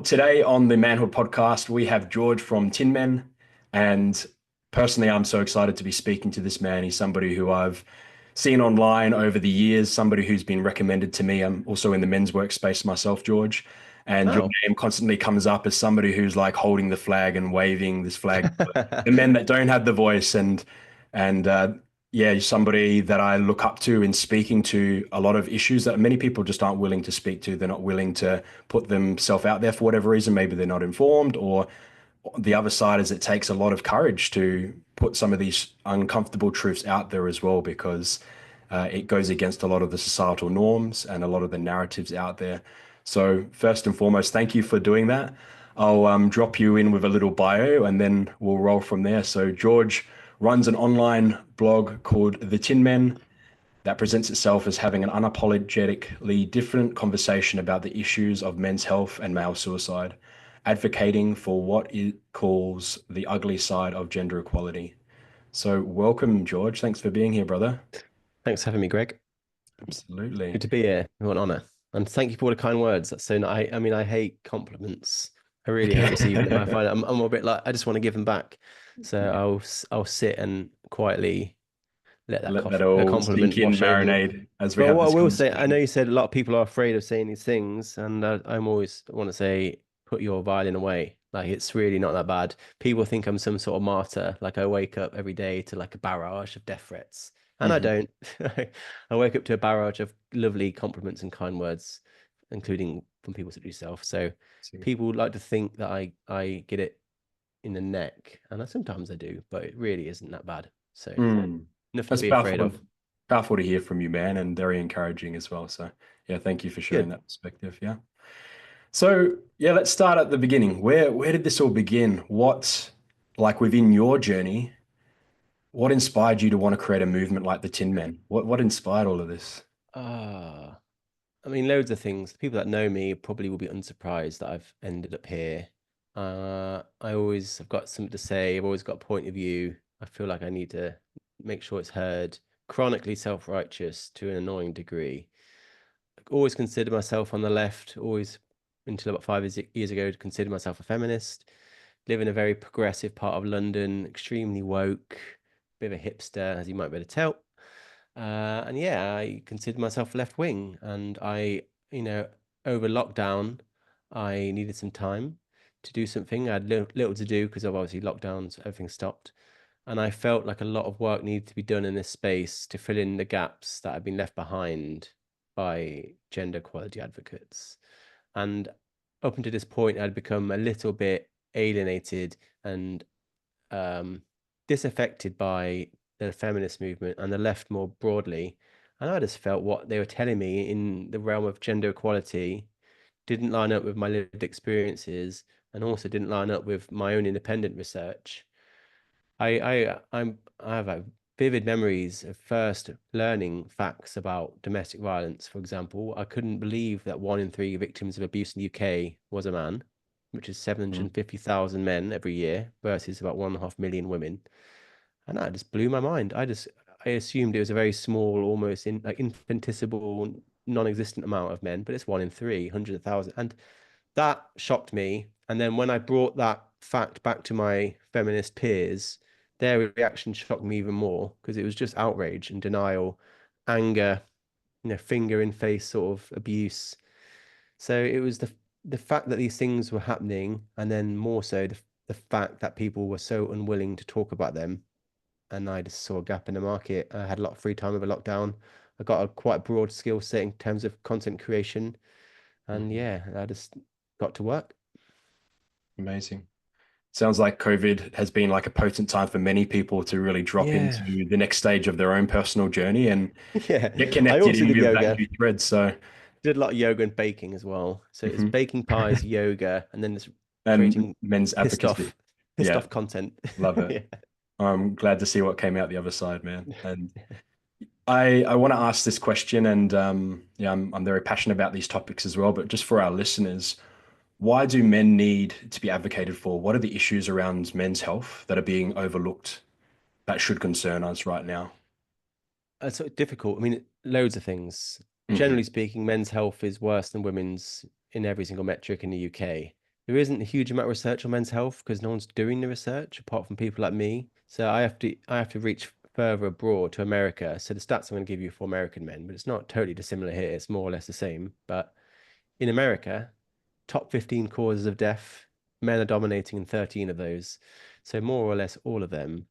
Today on the Manhood Podcast, we have George from TinMen. And personally, I'm so excited to be speaking to this man. He's somebody who I've seen online over the years, somebody who's been recommended to me. I'm also in the men's workspace myself, George. And your Oh, name constantly comes up as somebody who's like holding the flag and waving this flag for the men that don't have the voice. And yeah, somebody that I look up to in speaking to a lot of issues that many people just aren't willing to speak to. They're not willing to put themselves out there for whatever reason. Maybe they're not informed, or the other side is it takes a lot of courage to put some of these uncomfortable truths out there as well, because it goes against a lot of the societal norms and a lot of the narratives out there. So first and foremost, thank you for doing that. I'll drop you in with a little bio and then we'll roll from there. So George runs an online blog called TheTinMen that presents itself as having an unapologetically different conversation about the issues of men's health and male suicide, advocating for what it calls the ugly side of gender equality. So, welcome, George. Thanks for being here, brother. thanks for having me, Greg. Absolutely. Good to be here. What an honor. And thank you for all the kind words. That's so nice. I mean, I hate compliments. I really hate receiving them. I find I'm a bit like I just want to give them back. So Yeah. I'll sit and quietly let that Let that all sink compliment in, wash over me. marinade as we But have what I this will say, I know conversation. you said a lot of people are afraid of saying these things, and I'm always want to say, put your violin away. Like it's really not that bad. People think I'm some sort of martyr. Like I wake up every day to like a barrage of death threats, and I Mhm. don't. I wake up to a barrage of lovely compliments and kind words, including from people such as yourself. So people like to think that I get it in the neck, and sometimes I do, but it really isn't that bad. So Mm. nothing to That's be afraid of. powerful to hear from you, man, and very encouraging as well. So, yeah, thank you for sharing Good. that perspective. Yeah. So, yeah, let's start at the beginning. Where did this all begin? What, like within your journey, what inspired you to want to create a movement like the Tin Men? What inspired all of this? Ah. I mean, loads of things. People that know me probably will be unsurprised that I've ended up here. I always have got something to say. I've always got a point of view. I feel like I need to make sure it's heard. Chronically self-righteous to an annoying degree. Always considered myself on the left. Always, until about 5 years ago, considered myself a feminist. Live in a very progressive part of London. Extremely woke. Bit of a hipster, as you might be able to tell. And yeah, I consider myself left wing. And you know, over lockdown, I needed some time to do something. I had little to do because of obviously lockdowns, everything stopped. And I felt like a lot of work needed to be done in this space to fill in the gaps that had been left behind by gender equality advocates. And up until this point, I'd become a little bit alienated and um, disaffected by the feminist movement and the left more broadly. And I just felt what they were telling me in the realm of gender equality didn't line up with my lived experiences and also didn't line up with my own independent research. I have vivid memories of first learning facts about domestic violence. For example, I couldn't believe that 1 in 3 victims of abuse in the UK was a man, which is Mm. 750,000 men every year versus about 1.5 million women. And that just blew my mind. I assumed it was a very small, almost like infinitesimal, non-existent amount of men, but it's 1 in 3, hundreds of thousands. And that shocked me. And then when I brought that fact back to my feminist peers, their reaction shocked me even more because it was just outrage and denial, anger, finger in face sort of abuse. So it was the fact that these things were happening, and then more so the fact that people were so unwilling to talk about them. And I just saw a gap in the market. I had a lot of free time over lockdown. I got a quite broad skill set in terms of content creation. And Mhm. yeah, I just got to work. Amazing. Sounds like COVID has been like a potent time for many people to really drop Yeah. into the next stage of their own personal journey and Yeah. get I connected also in did with that yoga. new thread. So, Did a lot of yoga and baking as well. So it's mhm. baking pies, yoga, and then it's And creating men's pissed advocacy. off, pissed Yeah, off content. love it. Yeah. I'm glad to see what came out the other side, man. And I want to ask this question, and yeah, I'm very passionate about these topics as well. But just for our listeners, why do men need to be advocated for? What are the issues around men's health that are being overlooked that should concern us right now? It's sort of difficult. I mean, loads of things. Hmm. Generally speaking, men's health is worse than women's in every single metric in the UK. there isn't a huge amount of research on men's health because no one's doing the research apart from people like me. So I have to reach further abroad to America. So the stats I'm going to give you for American men, but it's not totally dissimilar here. It's more or less the same. But in America, top 15 causes of death, men are dominating in 13 of those. So more or less all of them.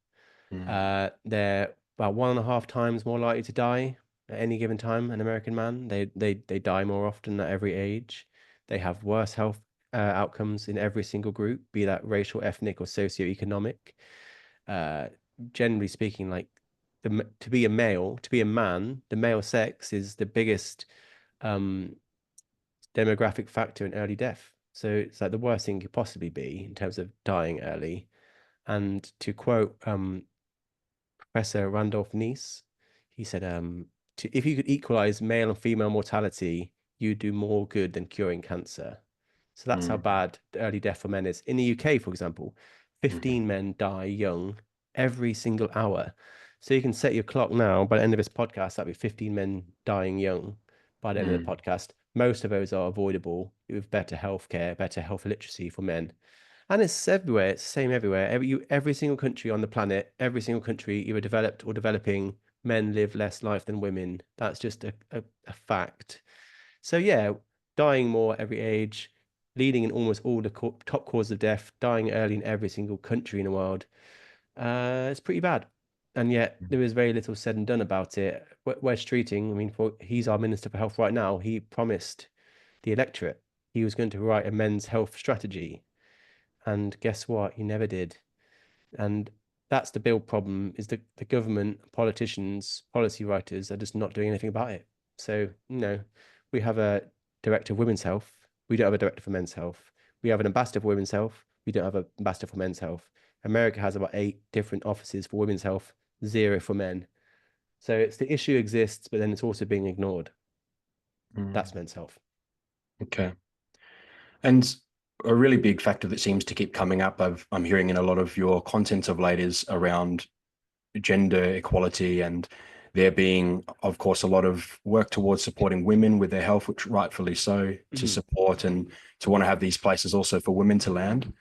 Mm, They're about 1.5 times more likely to die at any given time. An American man, they die more often at every age. They have worse health outcomes in every single group, be that racial, ethnic, or socioeconomic. Uh, Generally speaking, like to be a male, to be a man, the male sex is the biggest um, demographic factor in early death. So it's like the worst thing you could possibly be in terms of dying early. And to quote Professor Randolph Nice. He said, if you could equalize male and female mortality, you do more good than curing cancer. So that's how mm, bad early death for men is. In the UK, for example, mhm, 15 men die young every single hour. So you can set your clock now. By the end of this podcast, that'll be 15 men dying young by the end of the mm, podcast. Most of those are avoidable with better healthcare, better health literacy for men. And it's everywhere. It's the same everywhere. Every single country on the planet, every single country, either developed or developing, men live less life than women. That's just a fact. So yeah, dying more every age, leading in almost all the top causes of death, dying early in every single country in the world. It's pretty bad. And yet there is very little said and done about it. Wes Streeting, I mean, he's our Minister for Health right now. He promised the electorate he was going to write a men's health strategy. And guess what? He never did. And that's the real problem is the government, politicians, policy writers are just not doing anything about it. So, we have a director of women's health. We don't have a director for men's health. We have an ambassador for women's health. We don't have an ambassador for men's health. America has about 8 different offices for women's health, zero for men. So it's the issue exists, but then it's also being ignored. mm. That's men's health. Okay. And a really big factor that seems to keep coming up, I'm hearing in a lot of your content of late, is around gender equality, and there being, of course, a lot of work towards supporting women with their health, which rightfully so, to Mhm. support and to want to have these places also for women to land.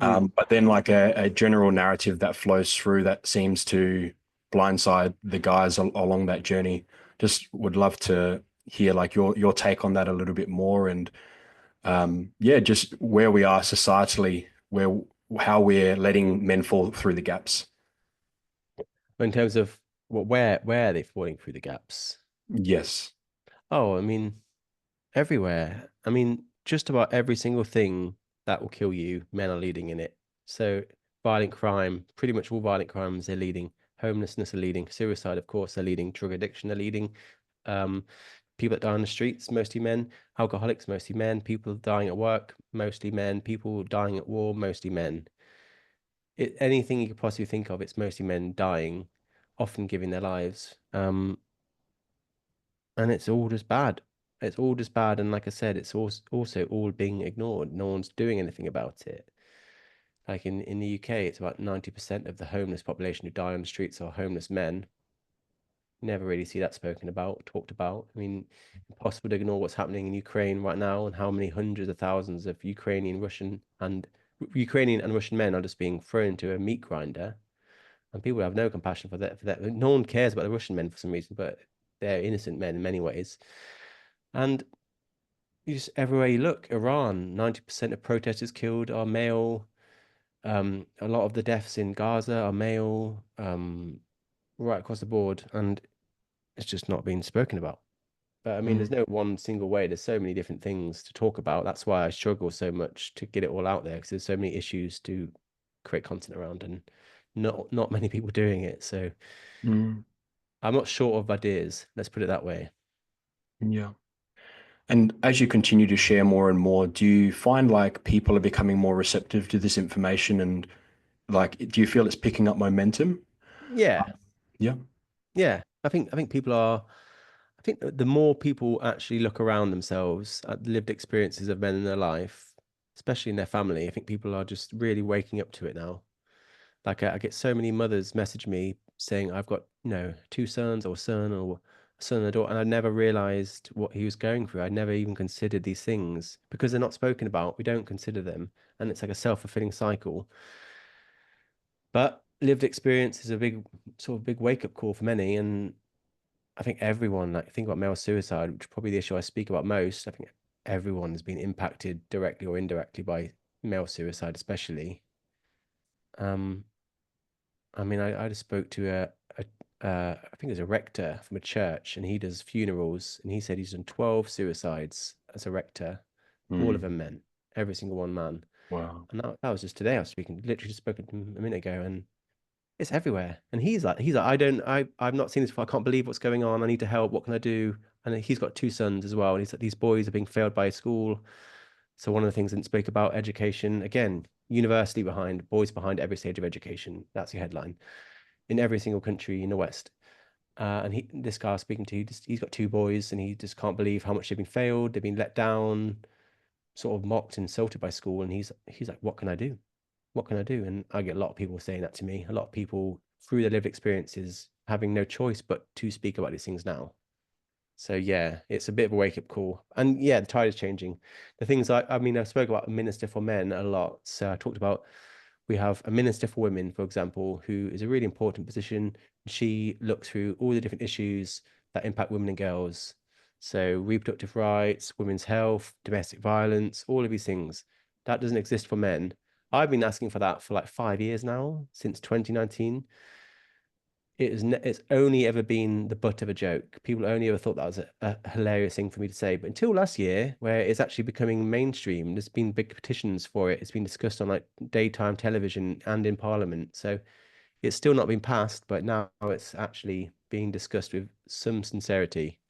Mm. But then, like a general narrative that flows through that seems to blindside the guys along that journey. Just would love to hear like your take on that a little bit more, and yeah, just where we are societally, where how we're letting men fall through the gaps. In terms of where are they falling through the gaps? Yes. Oh, I mean, everywhere. I mean, just about every single thing that will kill you, men are leading in it. So, violent crime, pretty much all violent crimes, they're leading. Homelessness are leading. Suicide, of course, they're leading. Drug addiction are leading. Um, People that die on the streets, mostly men. Alcoholics, mostly men. People dying at work, mostly men. People dying at war, mostly men. Anything you could possibly think of, it's mostly men dying, often giving their lives. And it's all just bad. It's all just bad. And like I said, it's also all being ignored. No one's doing anything about it. Like in the UK, it's about 90% of the homeless population who die on the streets are homeless men. Never really see that spoken about, talked about. I mean, impossible to ignore what's happening in Ukraine right now and how many hundreds of thousands of Ukrainian and Russian men are just being thrown into a meat grinder. And people have no compassion for that. No one cares about the Russian men for some reason, but they're innocent men in many ways. And you just everywhere you look, Iran, 90% of protesters killed are male. A lot of the deaths in Gaza are male, right across the board, and it's just not being spoken about. But I mean, there's Mm, no one single way. There's so many different things to talk about. That's why I struggle so much to get it all out there because there's so many issues to create content around, and not many people doing it. So mm, I'm not short of ideas. Let's put it that way. yeah. And as you continue to share more and more, do you find like people are becoming more receptive to this information, and like do you feel it's picking up momentum? Yeah, Yeah. yeah. I think people are. I think that the more people actually look around themselves at the lived experiences of men in their life, especially in their family, I think people are just really waking up to it now. Like I get so many mothers message me saying, I've got, 2 sons or a son or son and a daughter, and I never realized what he was going through. I never even considered these things because they're not spoken about. We don't consider them, and it's like a self-fulfilling cycle. But lived experience is a big sort of big wake-up call for many, and I think everyone, like think about male suicide, which is probably the issue I speak about most. I think everyone has been impacted directly or indirectly by male suicide, especially. Um, I mean, I just spoke to I think there's a rector from a church, and he does funerals, and he said he's done 12 suicides as a rector, all of Mm. them men, every single one man. Wow. And that was just today. I was speaking, literally just spoken to him a minute ago, and it's everywhere. And he's like, I've not seen this before. I can't believe what's going on. I need to help. What can I do? And he's got two sons as well. And he's like, these boys are being failed by school. So one of the things that spoke about education, again, university behind, boys behind every stage of education. That's your headline in every single country in the West. And this guy I was speaking to, he's got two boys, and he just can't believe how much they've been failed. They've been let down, sort of mocked, insulted by school. And he's like, what can I do? What can I do? And I get a lot of people saying that to me. A lot of people through their lived experiences having no choice but to speak about these things now. So yeah, it's a bit of a wake up call. And yeah, the tide is changing. The things I mean, I spoke about a minister for men a lot. So I talked about we have a minister for women, for example, who is a really important position. She looks through all the different issues that impact women and girls. So reproductive rights, women's health, domestic violence, all of these things. That doesn't exist for men. I've been asking for that for like 5 years now, since 2019. It's only ever been the butt of a joke. People only ever thought that was a hilarious thing for me to say. But until last year, where it's actually becoming mainstream, there's been big petitions for it. It's been discussed on like daytime television and in Parliament. So it's still not been passed, but now it's actually being discussed with some sincerity.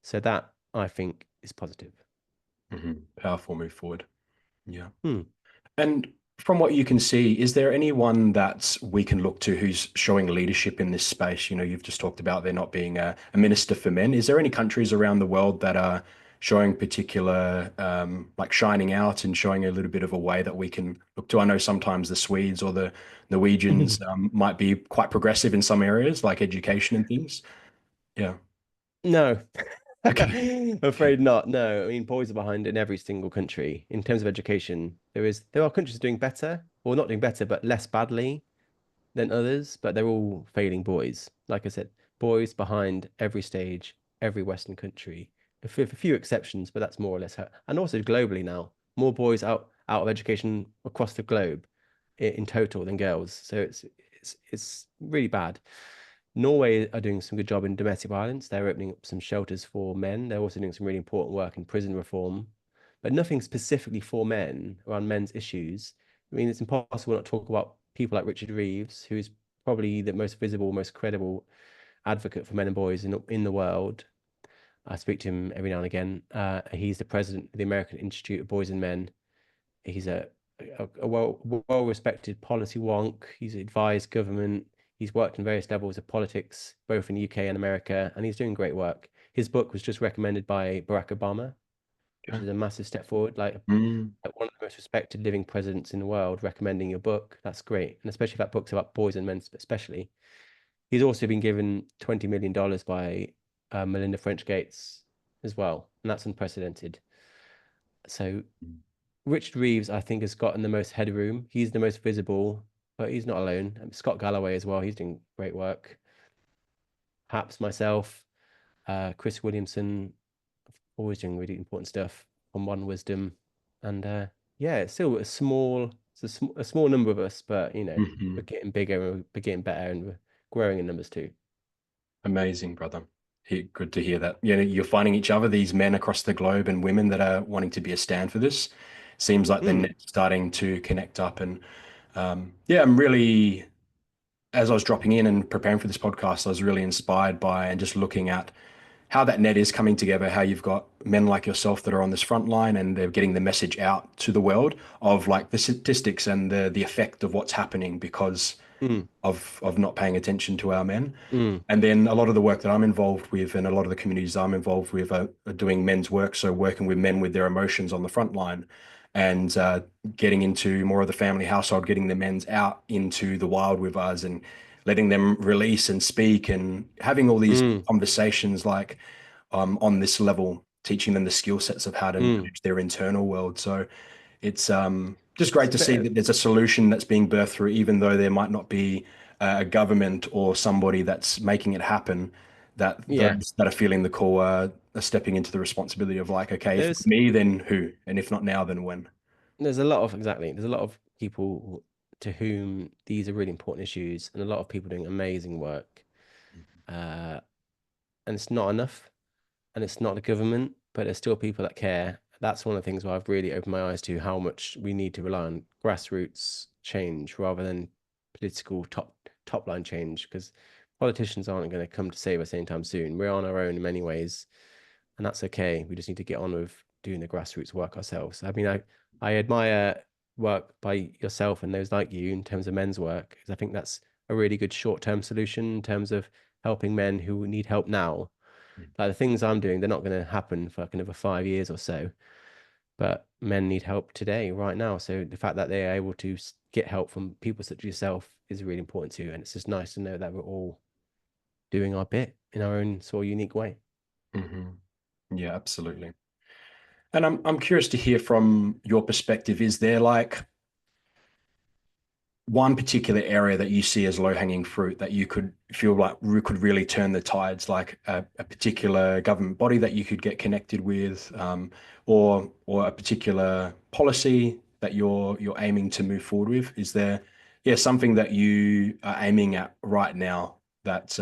So that I think is positive. Powerful move forward. Yeah. Hmm. And from what you can see, is there anyone that we can look to who's showing leadership in this space? You know, you've just talked about there not being a minister for men. Is there any countries around the world that are showing particular, like shining out and showing a little bit of a way that we can look to? I know sometimes the Swedes or the Norwegians might be quite progressive in some areas, like education and things. Yeah. No, Okay. I'm afraid not. No, I mean boys are behind in every single country in terms of education. There are countries doing better, or not doing better, but less badly than others, but they're all failing boys. Like I said, boys behind every stage, every Western country. A few exceptions, but that's more or less how. And also globally now, more boys out of education across the globe in total than girls. So it's really bad. Norway are doing some good job in domestic violence. They're opening up some shelters for men. They're also doing some really important work in prison reform, but nothing specifically for men around men's issues. I mean, it's impossible not to talk about people like Richard Reeves, who is probably the most visible, most credible advocate for men and boys in the world. I speak to him every now and again. He's the president of the American Institute of Boys and Men. He's a well respected policy wonk. He's advised government. He's worked in various levels of politics, both in the UK and America, and he's doing great work. His book was just recommended by Barack Obama, which Okay. is a massive step forward. Mm, Like one of the most respected living presidents in the world recommending your book. That's great. And especially if that book's about boys and men, especially. He's also been given $20 million by Melinda French Gates as well. And that's unprecedented. So Richard Reeves, I think, has gotten the most headroom. He's the most visible, but he's not alone. Scott Galloway as well. He's doing great work. Perhaps myself, Chris Williamson, always doing really important stuff on One Wisdom. And yeah, it's still a small number of us, but we're mhm. getting bigger and we're getting better and we're growing in numbers too. Amazing, brother. Good to hear that. You know, you're finding each other, these men across the globe and women that are wanting to be a stand for this. Seems like they're Mm, starting to connect up. And yeah, I'm really, as I was dropping in and preparing for this podcast, I was really inspired by and just looking at how that net is coming together, how you've got men like yourself that are on this front line and they're getting the message out to the world of like the statistics and the effect of what's happening because mm, of not paying attention to our men. mm, And then a lot of the work that I'm involved with and a lot of the communities I'm involved with are doing men's work. So working with men with their emotions on the front line and getting into more of the family household, getting the men's out into the wild with us and letting them release and speak and having all these Mm, conversations like on this level, teaching them the skill sets of how to mm. manage their internal world. So it's just It's great a to bit see of, that there's a solution that's being birthed through, even though there might not be a government or somebody that's making it happen, that yeah. those that are feeling the call are stepping into the responsibility of like, okay, if not There's me, then who? And if not now, then when? there's a lot of exactly. There's a lot of people to whom these are really important issues, and a lot of people doing amazing work. Uh, and it's not enough, and it's not the government, but there's still people that care. That's one of the things where I've really opened my eyes to how much we need to rely on grassroots change rather than political top line change, because politicians aren't going to come to save us anytime soon. We're on our own in many ways, and that's okay. We just need to get on with doing the grassroots work ourselves. I mean, I admire work by yourself and those like you in terms of men's work, because I think that's a really good short-term solution in terms of helping men who need help now. Like the things I'm doing, they're not going to happen for like another 5 years or so, but men need help today, right now. So the fact that they are able to get help from people such as yourself is really important too. And it's just nice to know that we're all doing our bit in our own sort of unique way. Hmm. Yeah, absolutely. And I'm curious to hear from your perspective. Is there like one particular area that you see as low-hanging fruit that you could feel like could really turn the tides, like a particular government body that you could get connected with, or a particular policy that you're aiming to move forward with? Is there, yeah, something that you are aiming at right now that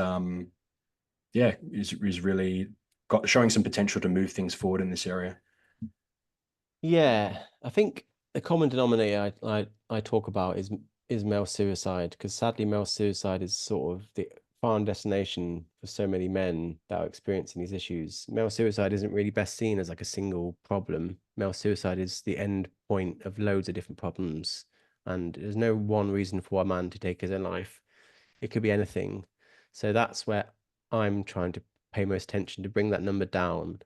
yeah, is really got showing some potential to move things forward in this area? Yeah, I think the common denominator I talk about is male suicide, because sadly male suicide is sort of the final destination for so many men that are experiencing these issues. Male suicide isn't really best seen as like a single problem. Male suicide is the end point of loads of different problems, and there's no one reason for a man to take his own life. It could be anything. So that's where I'm trying to pay most attention to bring that number down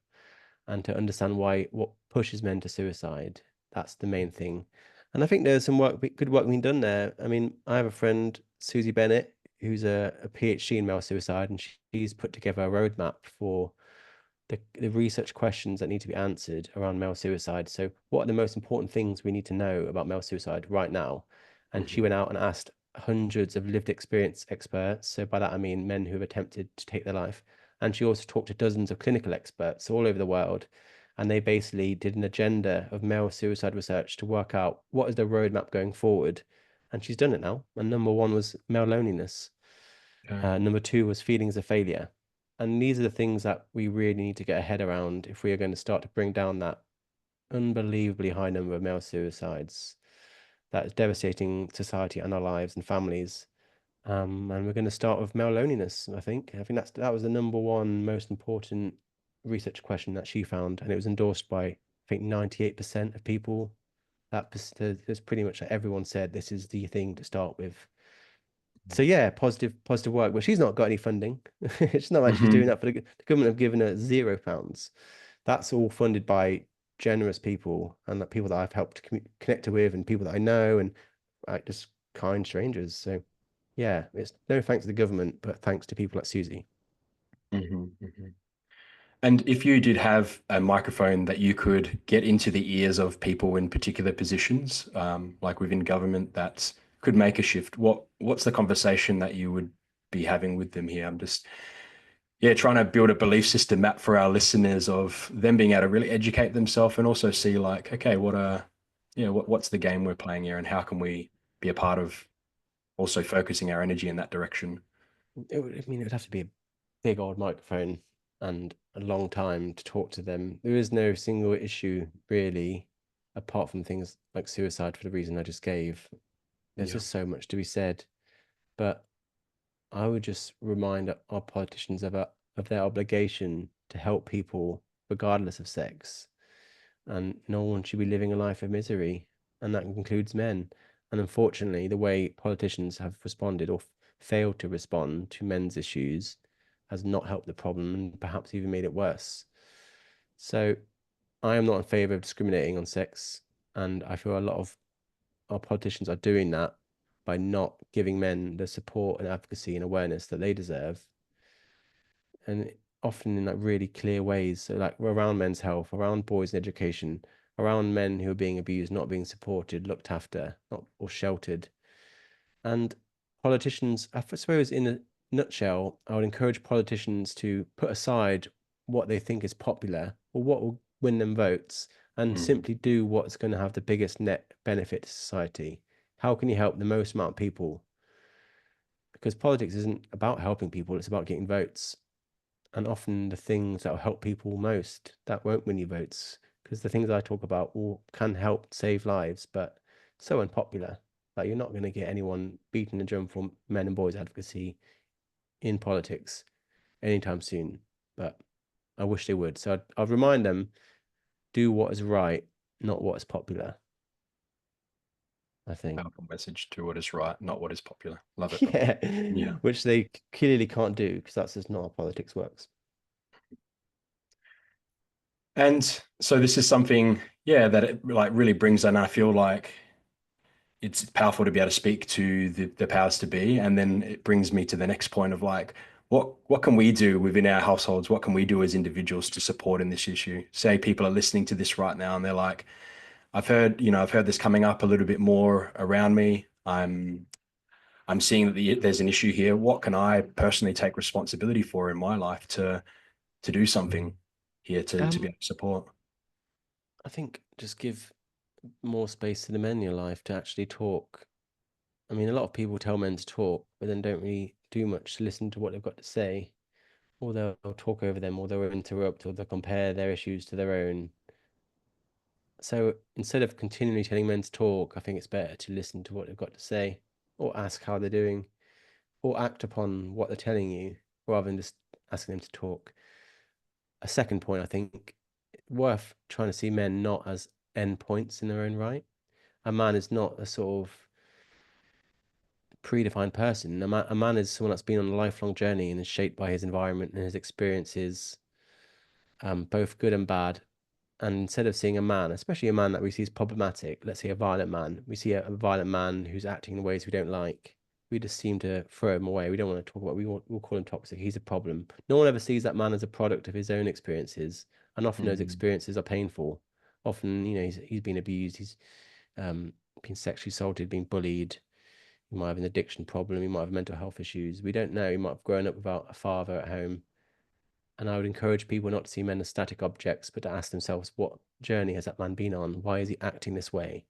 and to understand why what pushes men to suicide. That's the main thing. And I think there's some good work being done there. I mean, I have a friend, Susie Bennett, who's a PhD in male suicide, and she's put together a roadmap for the research questions that need to be answered around male suicide. So, what are the most important things we need to know about male suicide right now? And she Hmm. went out and asked hundreds of lived experience experts. So, by that, I mean men who have attempted to take their life. And she also talked to dozens of clinical experts all over the world. And they basically did an agenda of male suicide research to work out what is the roadmap going forward. And she's done it now. And number one was male loneliness. Okay. Number two was feelings of failure. And these are the things that we really need to get a head around if we are going to start to bring down that unbelievably high number of male suicides that is devastating society and our lives and families. And we're going to start with male loneliness, I think. I think that was the number one most important research question that she found. And it was endorsed by, I think, 98% of people. There's pretty much like everyone said this is the thing to start with. So yeah, positive work. But she's not got any funding. It's not like she's doing Hmm. that for the government have given her £0. That's all funded by generous people and that people that I've helped connect her with and people that I know and just kind strangers. So yeah, it's no thanks to the government, but thanks to people like Susie. Hmm. Hmm. And if you did have a microphone that you could get into the ears of people in particular positions, like within government, that could make a shift, what's the conversation that you would be having with them here? I'm just, yeah, trying to build a belief system map for our listeners of them being able to really educate themselves and also see like, okay, what's the game we're playing here, and how can we be a part of also focusing our energy in that direction? I mean, it would have to be a big old microphone and a long time to talk to them. There is no single issue really, apart from things like suicide for the reason I just gave. There's Yeah. just so much to be said. But I would just remind our politicians of their obligation to help people regardless of sex, and no one should be living a life of misery, and that includes men. And unfortunately, the way politicians have responded or failed to respond to men's issues has not helped the problem and perhaps even made it worse. So I am not in favor of discriminating on sex, and I feel a lot of our politicians are doing that. by not giving men the support and advocacy and awareness that they deserve, and often in like really clear ways. So like around men's health, around boys' education, around men who are being abused, not being supported, looked after, not or sheltered. And politicians, I suppose, in a nutshell, I would encourage politicians to put aside what they think is popular or what will win them votes and Mm. simply do what's going to have the biggest net benefit to society. How can you help the most amount of people? Because politics isn't about helping people, it's about getting votes. And often the things that will help people most that won't win you votes, because the things I talk about will can help save lives, but so unpopular. Like you're not going to get anyone beating the drum for men and boys advocacy in politics anytime soon. But I wish they would. So I'd remind them, do what is right, not what is popular. I think. Powerful message to what is right, not what is popular. Love it, brother. Yeah, Yeah. which they clearly can't do because that's just not how politics works. And so this is something, yeah, that it like really brings, and I feel like it's powerful to be able to speak to the powers to be. And then it brings me to the next point of like, what can we do within our households? What can we do as individuals to support in this issue? Say people are listening to this right now and they're like, I've heard this coming up a little bit more around me. I'm seeing that there's an issue here. What can I personally take responsibility for in my life to do something here to be Um, able to support? I think just give more space to the men in your life to actually talk. I mean, a lot of people tell men to talk, but then don't really do much to listen to what they've got to say, or they'll talk over them, or they'll interrupt, or they'll compare their issues to their own. So instead of continually telling men to talk, I think it's better to listen to what they've got to say, or ask how they're doing, or act upon what they're telling you, rather than just asking them to talk. A second point, I think, worth trying to see men not as endpoints in their own right. A man is not a sort of predefined person. A man is someone that's been on a lifelong journey and is shaped by his environment and his experiences, both good and bad. And instead of seeing a man, especially a man that we see as problematic, let's say a violent man, we see a violent man who's acting in ways we don't like. We just seem to throw him away. We don't want to talk about. We'll call him toxic. He's a problem. No one ever sees that man as a product of his own experiences, and often those Mm, experiences are painful. Often, he's been abused. He's been sexually assaulted, been bullied. He might have an addiction problem. He might have mental health issues. We don't know. He might have grown up without a father at home. And I would encourage people not to see men as static objects, but to ask themselves, what journey has that man been on? Why is he acting this way?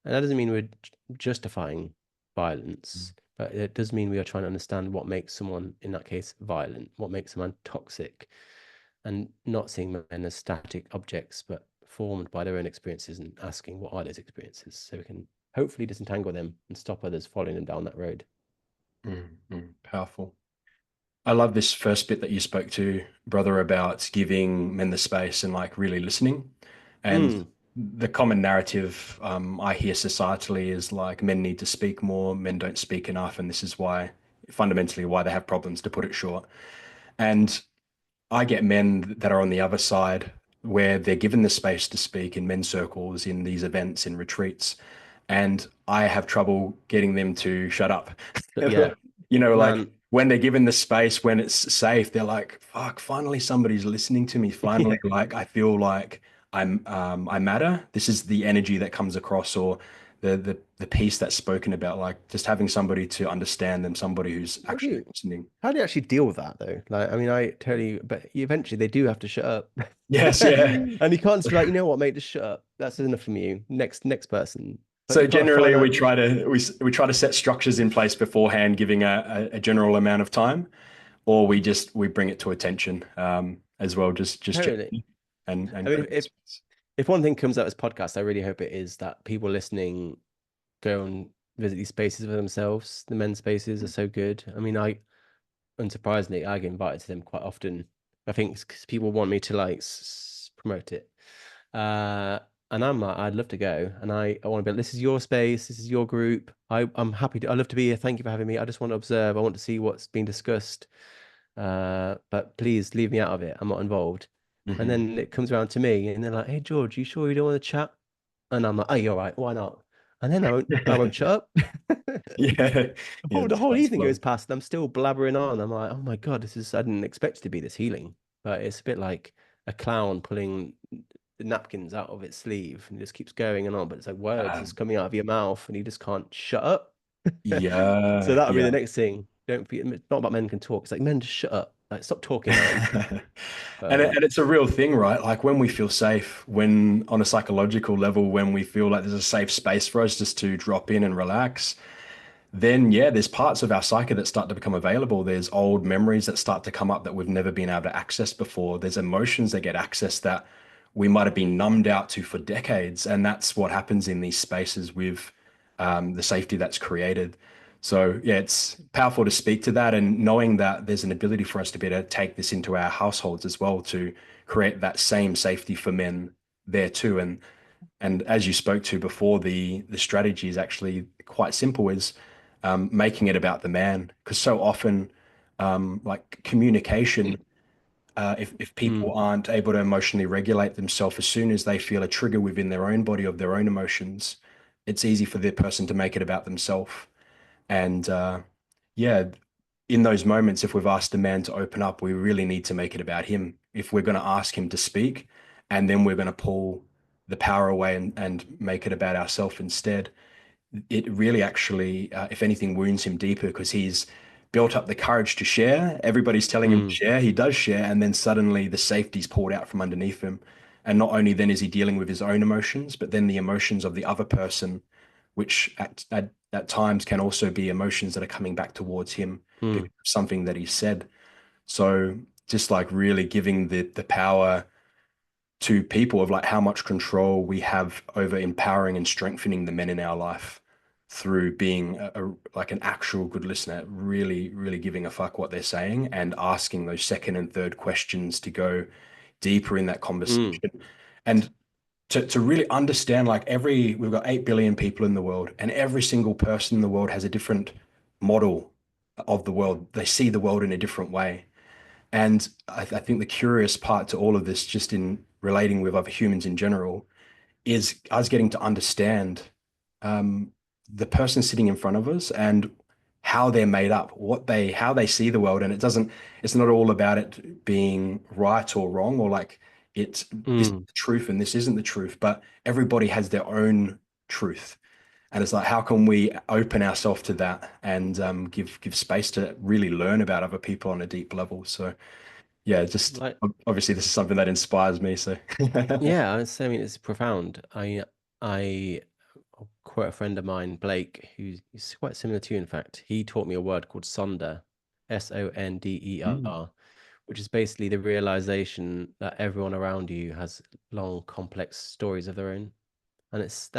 And that doesn't mean we're justifying violence, but it does mean we are trying to understand what makes someone, in that case, violent, what makes a man toxic, and not seeing men as static objects, but formed by their own experiences and asking what are those experiences so we can hopefully disentangle them and stop others following them down that road. powerful. I love this first bit that you spoke to, brother, about giving men the space and like really listening. And Mm, the common narrative I hear societally is like men need to speak more, men don't speak enough, and this is why, fundamentally, why they have problems, to put it short. And I get men that are on the other side where they're given the space to speak in men's circles, in these events, in retreats, and I have trouble getting them to shut up. but yeah, Like man, when they're given the space, when it's safe, they're like, fuck, finally somebody's listening to me. yeah, Finally, like I feel like I matter. This is the energy that comes across, or the piece that's spoken about, like just having somebody to understand them, somebody who's how do actually you listening. how do you actually deal with that though? Like, I mean, I totally, but eventually they do have to shut up, Yes, yeah. and you can't just be like, you know what, mate, just shut up. That's enough from you. Next person. But So you've got to find generally, out. we try to set structures in place beforehand, giving a general amount of time, or we bring it to attention as well, just Totally. gently and I mean, create if space. if one thing comes out of this podcast, I really hope it is that people listening go and visit these spaces for themselves. The men's spaces are so good. I mean, unsurprisingly, I get invited to them quite often. I think because people want me to like promote it. Uh, and I'm like, I'd love to go. And I want to be, this is your space. This is your group. I'm happy to, I love to be here. Thank you for having me. I just want to observe. I want to see what's being discussed. But please leave me out of it. I'm not involved. And Hmm. then it comes around to me and they're like, hey, George, you sure you don't want to chat? And I'm like, oh, you're right. Why not? and then I won't shut up. Yeah, yeah, The whole that's evening goes fun. past and I'm still blabbering on. I'm like, oh my God, I didn't expect it to be this healing. But it's a bit like a clown pulling the napkins out of its sleeve and it just keeps going and on. But it's like words Uh, just coming out of your mouth and you just can't shut up. So yeah, that'll be the yeah. next thing. Don't be, it's not about men can talk. It's like men just shut up. Like stop talking, man. And it's a real thing, right? Like when we feel safe, when on a psychological level, when we feel like there's a safe space for us just to drop in and relax, then yeah, there's parts of our psyche that start to become available. There's old memories that start to come up that we've never been able to access before. There's emotions that get accessed that we might have been numbed out to for decades. And that's what happens in these spaces with the safety that's created. So yeah, it's powerful to speak to that and knowing that there's an ability for us to be able to take this into our households as well to create that same safety for men there too. And as you spoke to before, the strategy is actually quite simple, is making it about the man. Because so often, like communication, if people Mm, aren't able to emotionally regulate themselves, as soon as they feel a trigger within their own body of their own emotions, it's easy for the person to make it about themselves. And yeah, in those moments, if we've asked a man to open up, we really need to make it about him. If we're going to ask him to speak, and then we're going to pull the power away and make it about ourselves instead, it really actually, if anything, wounds him deeper because he's built up the courage to share. Everybody's telling him to mm, share. He does share, and then suddenly the safety's pulled out from underneath him. And not only then is he dealing with his own emotions, but then the emotions of the other person, which at times can also be emotions that are coming back towards him because mm, of something that he said. So just like really giving the power to people of like how much control we have over empowering and strengthening the men in our life through being like an actual good listener, really, really giving a fuck what they're saying and asking those second and third questions to go deeper in that mm, conversation. And to really understand like we've got 8 billion people in the world and every single person in the world has a different model of the world. They see the world in a different way. And I think the curious part to all of this, just in relating with other humans in general, is us getting to understand um, the person sitting in front of us and how they're made up, how they see the world. And it's not all about it being right or wrong, or like this is mm. the truth and this isn't the truth, but everybody has their own truth. And it's like, how can we open ourselves to that and give space to really learn about other people on a deep level? So yeah, just Like, obviously this is something that inspires me. So yeah, I mean, it's profound. I I'll quote a friend of mine, Blake, he's quite similar to you, in fact. He taught me a word called sonder, Mm, Sonder, which is basically the realization that everyone around you has long, complex stories of their own. And it's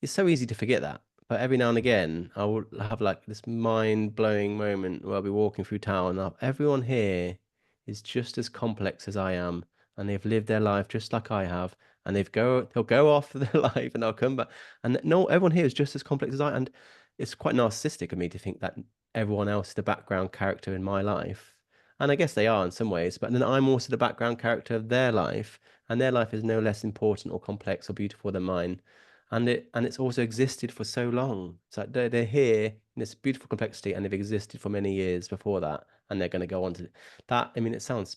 so easy to forget that. But every now and again, I will have like this mind-blowing moment where I'll be walking through town and everyone here is just as complex as I am, and they've lived their life just like I have, and they'll go off for their life and they'll come back. And no, everyone here is just as complex as I, and it's quite narcissistic of me to think that everyone else is the background character in my life. And I guess they are in some ways, but then I'm also the background character of their life, and their life is no less important or complex or beautiful than mine. And it's also existed for so long. It's like they're here in this beautiful complexity, and they've existed for many years before that, and they're going to go on to that. I mean, it sounds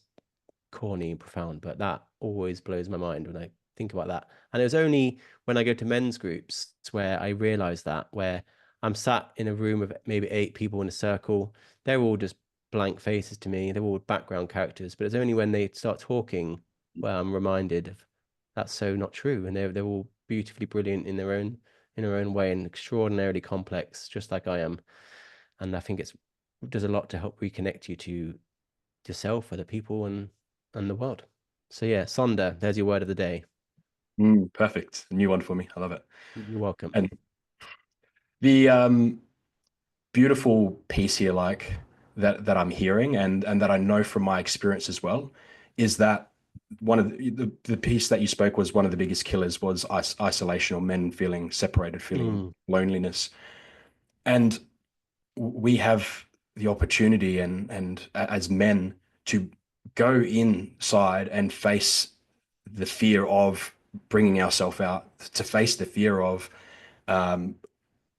corny and profound, but that always blows my mind when I think about that. And it was only when I go to men's groups where I realize that, where I'm sat in a room of maybe 8 people in a circle, they're all just blank faces to me. They're all background characters, but it's only when they start talking where I'm reminded of that's so not true. And they're all beautifully brilliant in their own way and extraordinarily complex, just like I am. And I think it does a lot to help reconnect you to yourself, other people, and the world. So yeah, Sonder, there's your word of the day. perfect. A new one for me. I love it. You're welcome. And the beautiful piece here, like that I'm hearing and that I know from my experience as well, is that one of the piece that you spoke was one of the biggest killers was isolation or men feeling separated, feeling Mm, loneliness. And we have the opportunity and as men to go inside and face the fear of bringing ourselves out, to face the fear of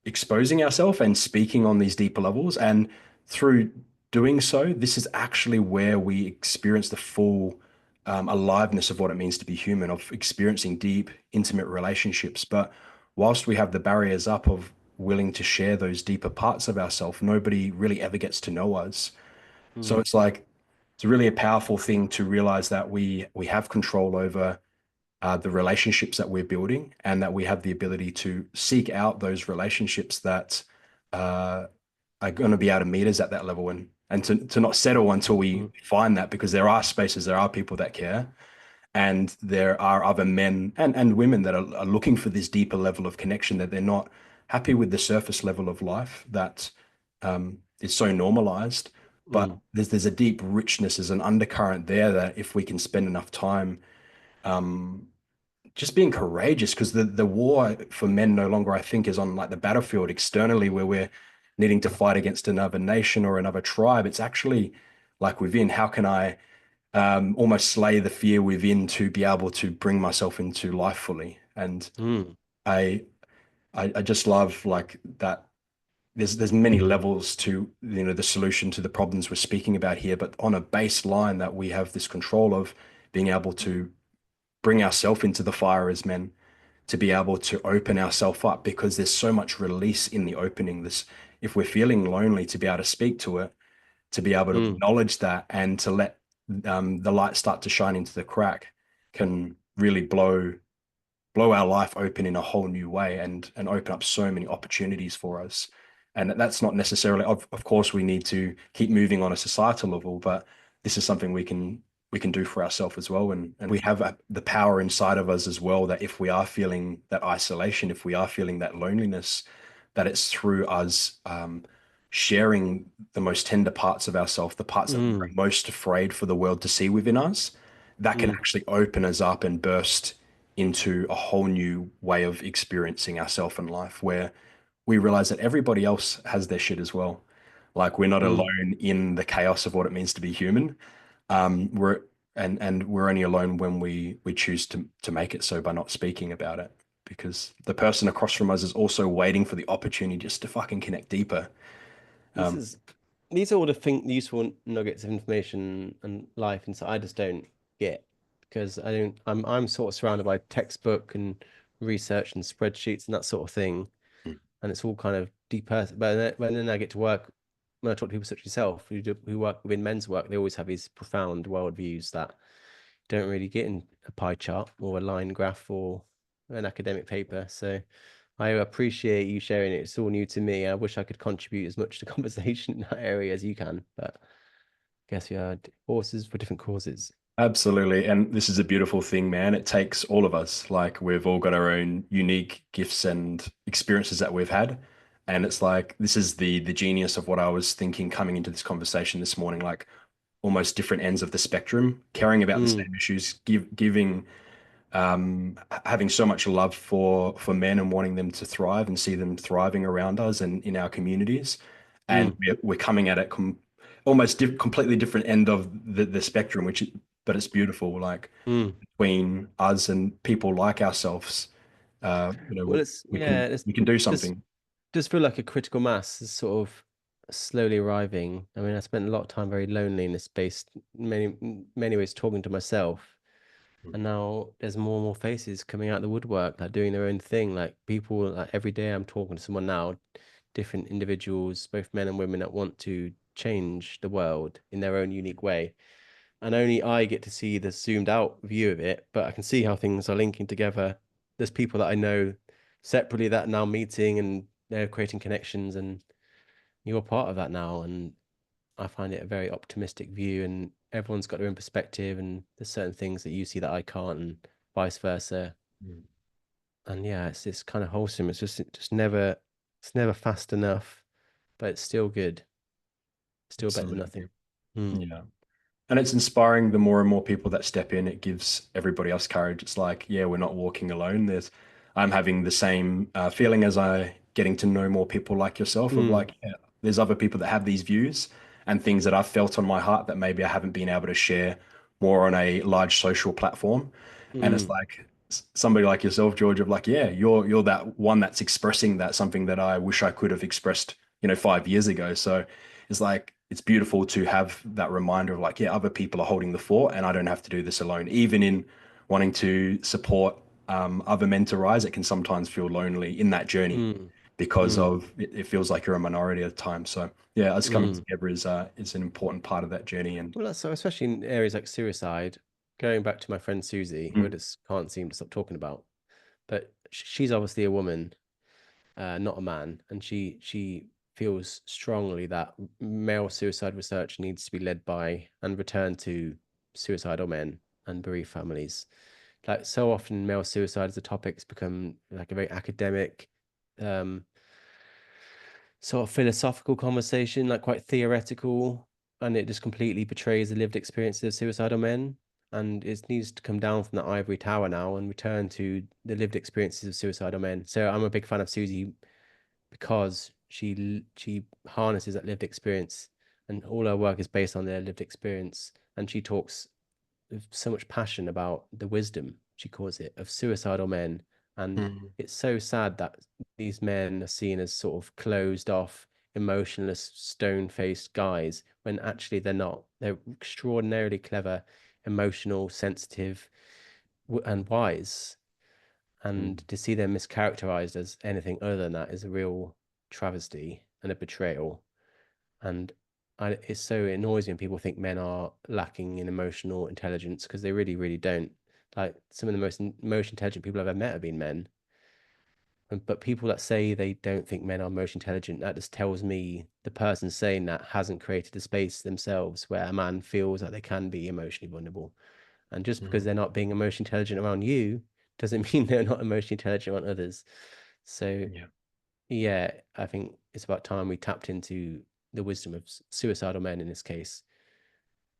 exposing ourselves and speaking on these deeper levels. And through doing so, this is actually where we experience the full aliveness of what it means to be human, of experiencing deep, intimate relationships. But whilst we have the barriers up of willing to share those deeper parts of ourselves, nobody really ever gets to know us. So Mm. it's like it's really a powerful thing to realize that we have control over the relationships that we're building, and that we have the ability to seek out those relationships that uh, are going to be able to meet us at that level, and to not settle until we Mm. find that, because there are spaces, there are people that care, and there are other men and women that are looking for this deeper level of connection, that they're not happy with the surface level of life that is so normalized. But Mm. there's a deep richness, there's an undercurrent there that if we can spend enough time um, just being courageous, because the war for men no longer, I think, is on like the battlefield externally where we're needing to fight against another nation or another tribe. It's actually like within, how can I almost slay the fear within to be able to bring myself into life fully? And Mm. I I just love like that. There's many levels to the solution to the problems we're speaking about here, but on a baseline that we have this control of being able to bring ourselves into the fire as men, to be able to open ourselves up, because there's so much release in the opening. This, if we're feeling lonely, to be able to speak to it, to be able to Mm. acknowledge that, and to let the light start to shine into the crack, can really blow our life open in a whole new way, and open up so many opportunities for us. And that's not necessarily, of course, we need to keep moving on a societal level, but this is something we can do for ourselves as well. And we have the power inside of us as well, that if we are feeling that isolation, if we are feeling that loneliness, that it's through us sharing the most tender parts of ourselves, the parts that we're Mm. most afraid for the world to see within us, that can Mm. actually open us up and burst into a whole new way of experiencing ourselves in life, where we realize that everybody else has their shit as well. Like we're not Mm. alone in the chaos of what it means to be human. We're and we're only alone when we choose to make it so, by not speaking about it, because the person across from us is also waiting for the opportunity just to fucking connect deeper. This Um, is these are all the useful nuggets of information and life, and so I just don't get because I don't. I'm sort of surrounded by textbook and research and spreadsheets and that sort of thing, and it's all kind of deep. But then I get to work, when I talk to people such as yourself who work within men's work, they always have these profound worldviews that don't really get in a pie chart or a line graph or an academic paper. So I appreciate you sharing it. It's all new to me. I wish I could contribute as much to conversation in that area as you can, but I guess we are horses for different causes. Absolutely. And this is a beautiful thing, man. It takes all of us. Like we've all got our own unique gifts and experiences that we've had. And it's like this is the genius of what I was thinking coming into this conversation this morning, like almost different ends of the spectrum, caring about the Mm. same issues, giving having so much love for men and wanting them to thrive and see them thriving around us and in our communities. And Mm. we're coming at it almost completely different end of the spectrum, but it's beautiful. Like Mm. between us and people like ourselves, Well, it's we yeah, can we can do just something. does feel like a critical mass is sort of slowly arriving. I mean, I spent a lot of time very lonely in this space, many ways talking to myself. And now there's more and more faces coming out of the woodwork, like doing their own thing. Like people, like every day I'm talking to someone now, different individuals, both men and women that want to change the world in their own unique way. And only I get to see the zoomed out view of it, but I can see how things are linking together. There's people that I know separately that are now meeting and they're creating connections, and you're part of that now. And I find it a very optimistic view, and everyone's got their own perspective, and there's certain things that you see that I can't, and vice versa. And yeah, it's kind of wholesome. It's just never it's never fast enough, but it's still good. Still better than Absolutely. nothing. Mm. Yeah. And it's inspiring, the more and more people that step in, it gives everybody else courage. It's like, yeah, we're not walking alone. I'm having the same feeling as I getting to know more people like yourself, of Mm. like, yeah, there's other people that have these views and things that I've felt on my heart that maybe I haven't been able to share more on a large social platform. And it's Mm. like, somebody like yourself, George, of like, yeah, you're that one that's expressing that, something that I wish I could have expressed, 5 years ago. So it's like it's beautiful to have that reminder of like, yeah, other people are holding the fort, and I don't have to do this alone. Even in wanting to support other men to rise, it can sometimes feel lonely in that journey Mm, because mm, of it feels like you're a minority at the time. So yeah, us coming mm. together is an important part of that journey. And Well, that's so, especially in areas like suicide. Going back to my friend Susie, who I mm, just can't seem to stop talking about, but she's obviously a woman, not a man, and she feels strongly that male suicide research needs to be led by and returned to suicidal men and bereaved families. Like so often, male suicide as a topic's become like a very academic, um, sort of philosophical conversation, like quite theoretical, and it just completely betrays the lived experiences of suicidal men. And it needs to come down from that ivory tower now and return to the lived experiences of suicidal men. So I'm a big fan of Susie because she harnesses that lived experience, and all her work is based on their lived experience. And she talks with so much passion about the wisdom, she calls it, of suicidal men. And mm, it's so sad that these men are seen as sort of closed off, emotionless, stone faced guys when actually they're not. They're extraordinarily clever, emotional, sensitive, and wise. And mm, to see them mischaracterized as anything other than that is a real travesty and a betrayal. And it's so annoys me when people think men are lacking in emotional intelligence because they really, really don't. Like some of the most emotion intelligent people I've ever met have been men. But people that say they don't think men are emotionally intelligent, that just tells me the person saying that hasn't created a space themselves where a man feels that they can be emotionally vulnerable. And just because mm. they're not being emotionally intelligent around you doesn't mean they're not emotionally intelligent around others. So Yeah, yeah, I think it's about time we tapped into the wisdom of suicidal men in this case,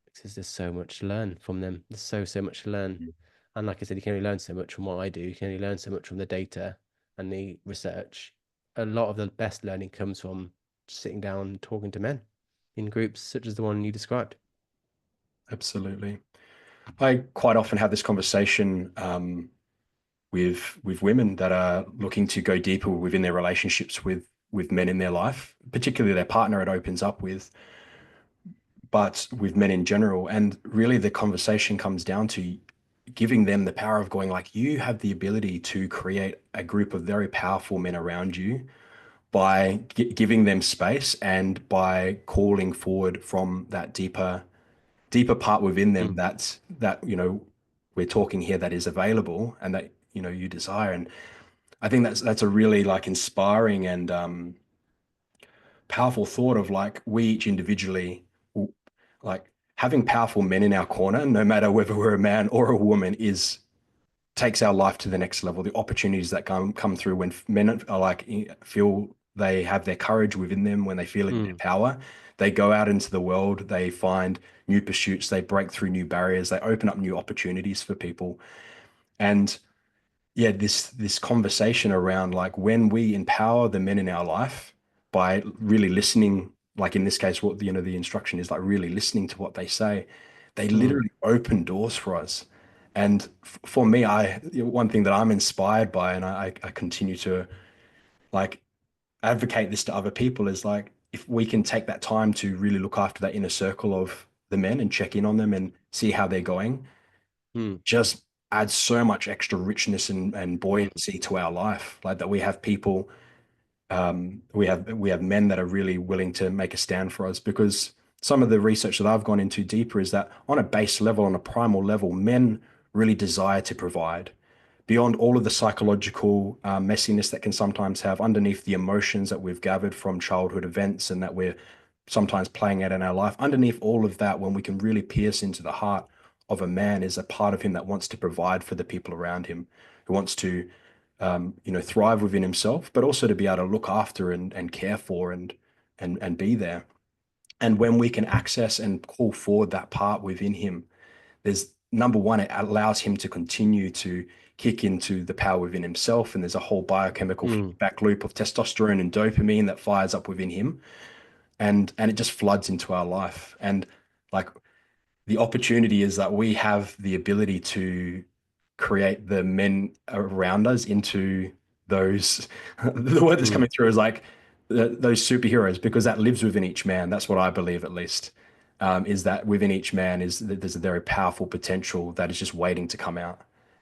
because there's so much to learn from them. There's so much to learn. mm, And like I said, you can only learn so much from what I do. You can only learn so much from the data and the research. A lot of the best learning comes from sitting down and talking to men in groups such as the one you described. absolutely. I quite often have this conversation with women that are looking to go deeper within their relationships with men in their life, particularly their partner it opens up with, but with men in general. And really the conversation comes down to giving them the power of going like, you have the ability to create a group of very powerful men around you by giving them space and by calling forward from that deeper part within them Mm, that we're talking here that is available and that you desire. And I think that's a really like inspiring and powerful thought of like we each individually like having powerful men in our corner, no matter whether we're a man or a woman, is takes our life to the next level. The opportunities that come through when men are like feel they have their courage within them, when they feel in their mm, power, they go out into the world, they find new pursuits, they break through new barriers, they open up new opportunities for people. And yeah, this conversation around like when we empower the men in our life by really listening, like in this case, what the instruction is like really listening to what they say, they mm, literally open doors for us. And for me, one thing that I'm inspired by, and I continue to like advocate this to other people is like if we can take that time to really look after that inner circle of the men and check in on them and see how they're going, mm, just adds so much extra richness and mm, buoyancy to our life. Like that we have people, we have men that are really willing to make a stand for us because some of the research that I've gone into deeper is that on a base level, on a primal level, men really desire to provide beyond all of the psychological messiness that can sometimes have underneath the emotions that we've gathered from childhood events and that we're sometimes playing out in our life. Underneath all of that, when we can really pierce into the heart of a man, is a part of him that wants to provide for the people around him, who wants to, thrive within himself, but also to be able to look after and care for and be there. And when we can access and call forward that part within him, there's number one, it allows him to continue to kick into the power within himself. And there's a whole biochemical mm, feedback loop of testosterone and dopamine that fires up within him. And it just floods into our life. And like the opportunity is that we have the ability to create the men around us into those, the word that's Mm. coming through is like those superheroes, because that lives within each man. That's what I believe, at least, is that within each man is that there's a very powerful potential that is just waiting to come out,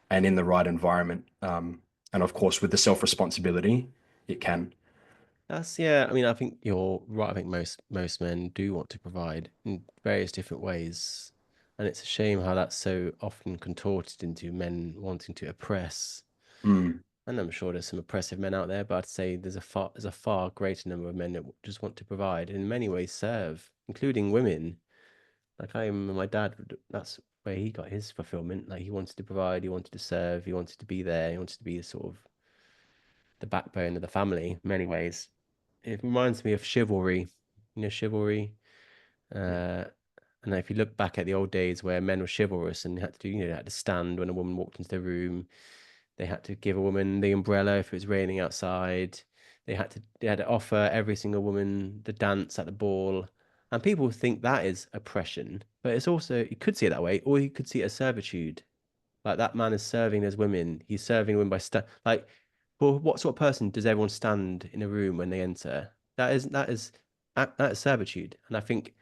and in the right environment. And of course, with the self-responsibility, it can. That's yeah. I mean, I think you're right. I think most men do want to provide in various different ways, and it's a shame how that's so often contorted into men wanting to oppress. Mm, And I'm sure there's some oppressive men out there, but I'd say there's a far greater number of men that just want to provide, and in many ways serve, including women. Like I remember my dad, that's where he got his fulfillment. Like he wanted to provide, he wanted to serve, he wanted to be there, he wanted to be sort of the backbone of the family in many ways. It reminds me of chivalry, chivalry. Uh, and if you look back at the old days where men were chivalrous and had to do, they had to stand when a woman walked into the room. They had to give a woman the umbrella if it was raining outside. They had to offer every single woman the dance at the ball. And people think that is oppression, but it's also you could see it that way, or you could see it as servitude. Like that man is serving those women. He's serving women by like, well, what sort of person does everyone stand in a room when they enter? That is servitude. And I think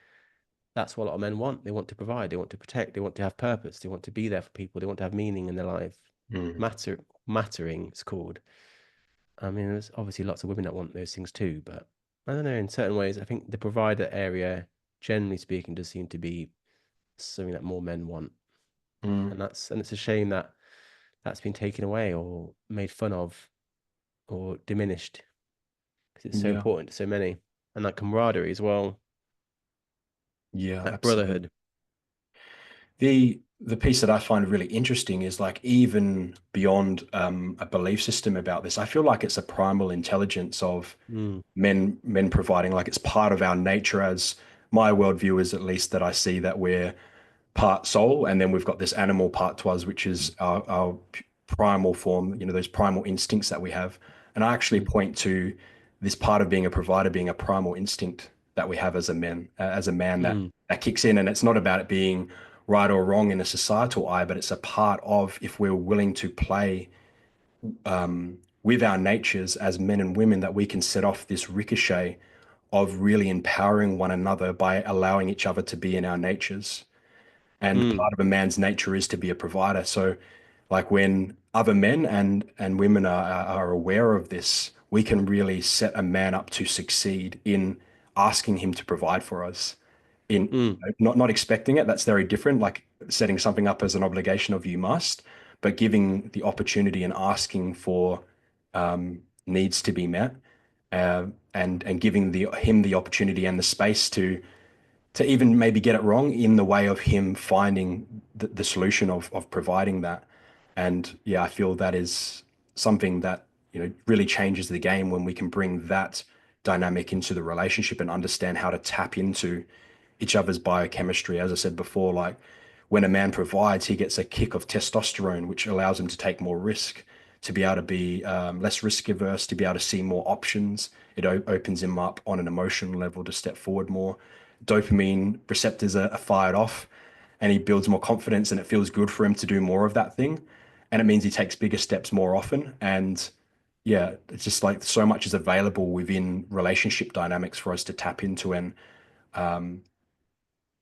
that's what a lot of men want. They want to provide, they want to protect, they want to have purpose, they want to be there for people, they want to have meaning in their life. mm, Mattering, it's called. I mean, there's obviously lots of women that want those things too, but I don't know, in certain ways, I think the provider area, generally speaking, does seem to be something that more men want. mm. And it's a shame that that's been taken away or made fun of or diminished because it's so Yeah, important to so many. And that camaraderie as well, yeah, that absolutely. brotherhood. The piece that I find really interesting is like even beyond a belief system about this, I feel like it's a primal intelligence of Mm, men providing, like it's part of our nature. As my worldview is, at least, that I see that we're part soul, and then we've got this animal part to us, which is our primal form, those primal instincts that we have. And I actually mm, point to this part of being a provider being a primal instinct that we have as a man mm, that kicks in. And it's not about it being right or wrong in a societal eye, but it's a part of, if we're willing to play with our natures as men and women, that we can set off this ricochet of really empowering one another by allowing each other to be in our natures. And mm, part of a man's nature is to be a provider. So, like when other men and women are aware of this, we can really set a man up to succeed in asking him to provide for us. In mm, not expecting it, that's very different. Like setting something up as an obligation of you must, but giving the opportunity and asking for needs to be met, and giving him the opportunity and the space to even maybe get it wrong in the way of him finding the solution of providing that. And yeah, I feel that is something that, really changes the game when we can bring that dynamic into the relationship and understand how to tap into each other's biochemistry. As I said before, like when a man provides, he gets a kick of testosterone, which allows him to take more risk, to be able to be less risk averse, to be able to see more options. It opens him up on an emotional level to step forward more. Dopamine receptors are fired off, and he builds more confidence, and it feels good for him to do more of that thing. And it means he takes bigger steps more often. And yeah, it's just like so much is available within relationship dynamics for us to tap into and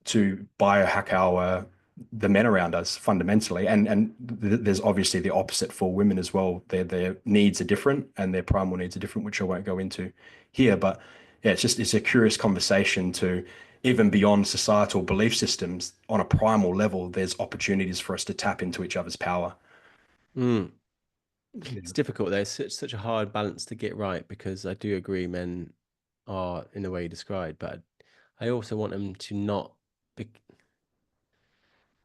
to biohack our the men around us fundamentally. And there's obviously the opposite for women as well. Their needs are different and their primal needs are different, which I won't go into here. But yeah, it's a curious conversation to, even beyond societal belief systems, on a primal level, there's opportunities for us to tap into each other's power. mm. It's Yeah. difficult. There's such a hard balance to get right because I do agree men are in the way you described, but I also want them to not be,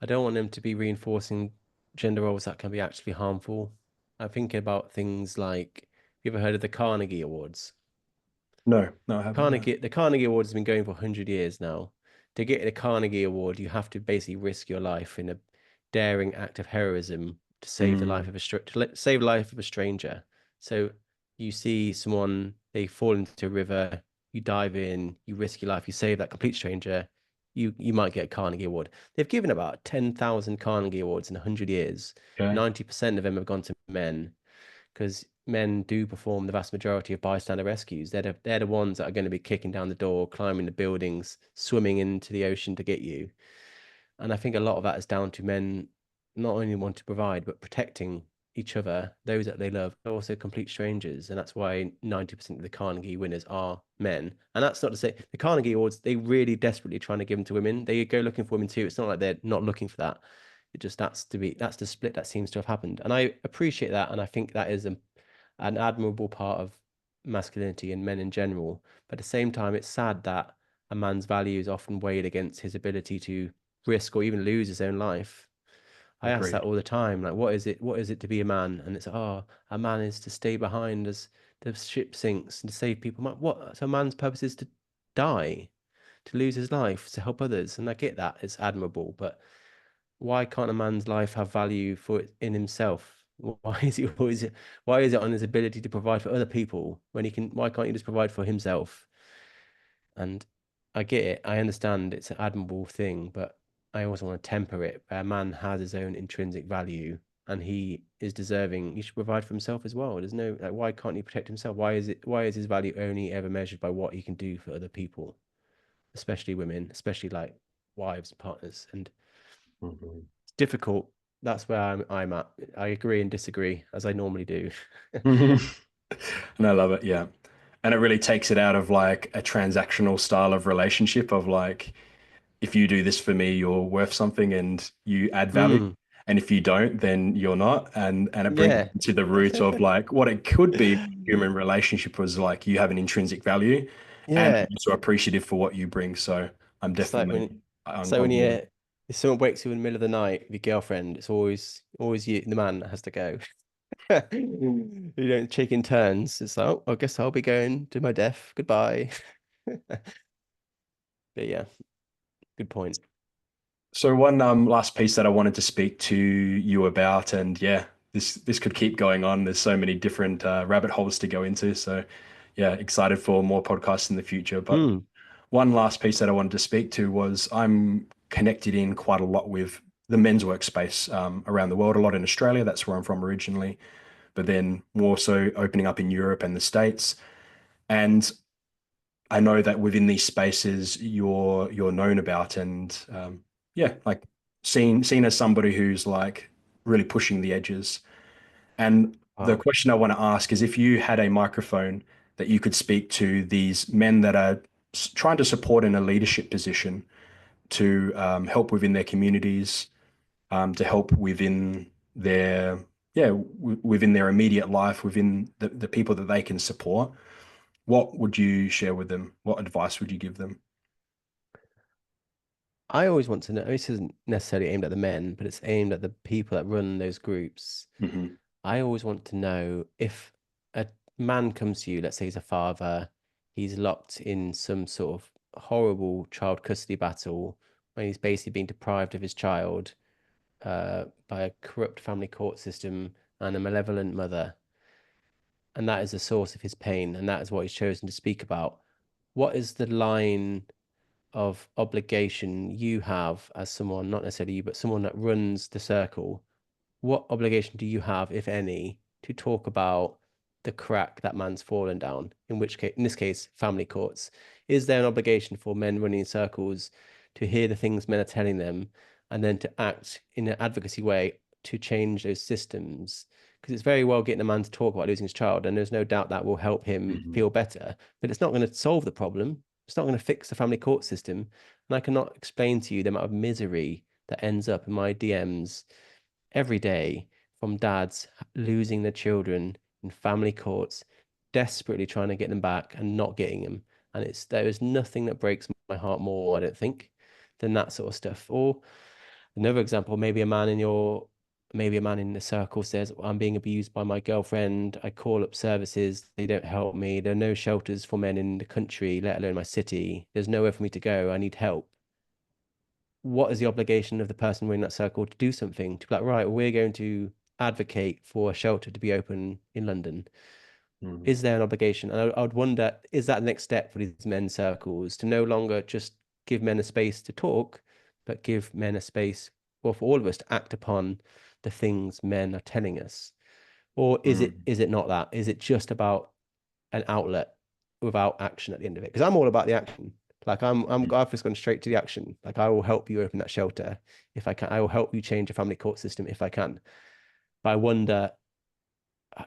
I don't want them to be reinforcing gender roles that can be actually harmful. I'm thinking about things like, have you ever heard of the Carnegie Awards? No, no, I haven't. No. The Carnegie Award has been going for 100 years now. To get the Carnegie Award, you have to basically risk your life in a daring act of heroism to save the life Mm, of save the life of a stranger. So you see someone, they fall into a river, you dive in, you risk your life, you save that complete stranger, you might get a Carnegie Award. They've given about 10,000 Carnegie Awards in 100 years. Okay. 90% of them have gone to men because men do perform the vast majority of bystander rescues. They're the ones that are going to be kicking down the door, climbing the buildings, swimming into the ocean to get you. And I think a lot of that is down to men not only want to provide, but protecting each other, those that they love, but also complete strangers. And that's why 90% of the Carnegie winners are men. And that's not to say the Carnegie Awards, they really desperately trying to give them to women. They go looking for women too. It's not like they're not looking for that. It just that's the split that seems to have happened. And I appreciate that. And I think that is an admirable part of masculinity and men in general. But at the same time, it's sad that a man's value is often weighed against his ability to risk or even lose his own life. I ask that Agreed. all the time, like, what is it? What is it to be a man? And it's, oh, a man is to stay behind as the ship sinks and to save people. What? So a man's purpose is to die, to lose his life, to help others. And I get that, it's admirable, but why can't a man's life have value for it in himself? Why is he always, why is it on his ability to provide for other people when he can, why can't he just provide for himself? And I get it. I understand it's an admirable thing, but I also want to temper it. A man has his own intrinsic value and he is deserving. He should provide for himself as well. There's no, like, why can't he protect himself? Why is his value only ever measured by what he can do for other people, especially women, especially like wives, partners? And Mhm. it's difficult. That's where I'm at. I agree and disagree as I normally do. And I love it. Yeah. And it really takes it out of like a transactional style of relationship of like, if you do this for me, you're worth something and you add value. Mm, And if you don't, then you're not. And it brings yeah. you to the root of like what it could be human relationship was like you have an intrinsic value and Yeah. I'm also appreciative for what you bring. So I'm It's like definitely when on, so when on board. you if someone wakes you in the middle of the night with your girlfriend, it's always you, the man that has to go. You don't take in turns. It's like, oh, I guess I'll be going to my death. Goodbye. But yeah, good point. So one last piece that I wanted to speak to you about, and yeah, this could keep going on. There's so many different rabbit holes to go into. So yeah, excited for more podcasts in the future. But Mm. one last piece that I wanted to speak to was I'm connected in quite a lot with the men's workspace around the world, a lot in Australia. That's where I'm from originally, but then more so opening up in Europe and the States. And I know that within these spaces you're known about and yeah, like seen as somebody who's like really pushing the edges. And the Wow. question I want to ask is if you had a microphone that you could speak to these men that are trying to support in a leadership position to help within their communities, to help within their within their immediate life, within the people that they can support, what would you share with them? What advice would you give them? I always want to know, this isn't necessarily aimed at the men, but it's aimed at the people that run those groups. Hmm. I always want to know if a man comes to you, let's say he's a father, he's locked in some sort of horrible child custody battle when he's basically being deprived of his child by a corrupt family court system and a malevolent mother. And that is the source of his pain, and that is what he's chosen to speak about. What is the line of obligation you have as someone, not necessarily you, but someone that runs the circle? What obligation do you have, if any, to talk about the crack that man's fallen down? In which case, in this case, family courts. Is there an obligation for men running in circles to hear the things men are telling them and then to act in an advocacy way to change those systems? Because it's very well getting a man to talk about losing his child, and there's no doubt that will help him Hmm. feel better, but it's not going to solve the problem. It's not going to fix the family court system. And I cannot explain to you the amount of misery that ends up in my DMs every day from dads losing their children in family courts, desperately trying to get them back and not getting them. And there is nothing that breaks my heart more, I don't think, than that sort of stuff. Or another example, maybe a man in the circle says, I'm being abused by my girlfriend. I call up services. They don't help me. There are no shelters for men in the country, let alone my city. There's nowhere for me to go. I need help. What is the obligation of the person running that circle to do something? To be like, right, we're going to advocate for a shelter to be open in London. Hmm. Is there an obligation? And I would wonder, is that the next step for these men's circles to no longer just give men a space to talk, but give men a space, well, for all of us to act upon the things men are telling us? Or is Mm, it not that? Is it just about an outlet without action at the end of it? Because I'm all about the action. Like I've just gone straight to the action. Like I will help you open that shelter if I can. I will help you change a family court system if I can. But I wonder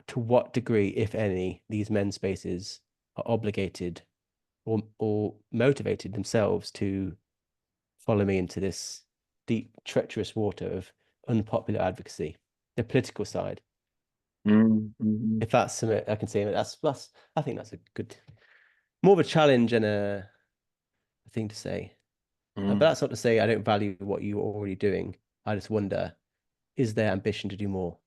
to what degree, if any, these men's spaces are obligated or motivated themselves to follow me into this deep, treacherous water of unpopular advocacy, the political side. mm. If that's something I can say, that's I think that's a good, more of a challenge and a thing to say. But Mm, that's not to say I don't value what you're already doing. I just wonder, is there ambition to do more?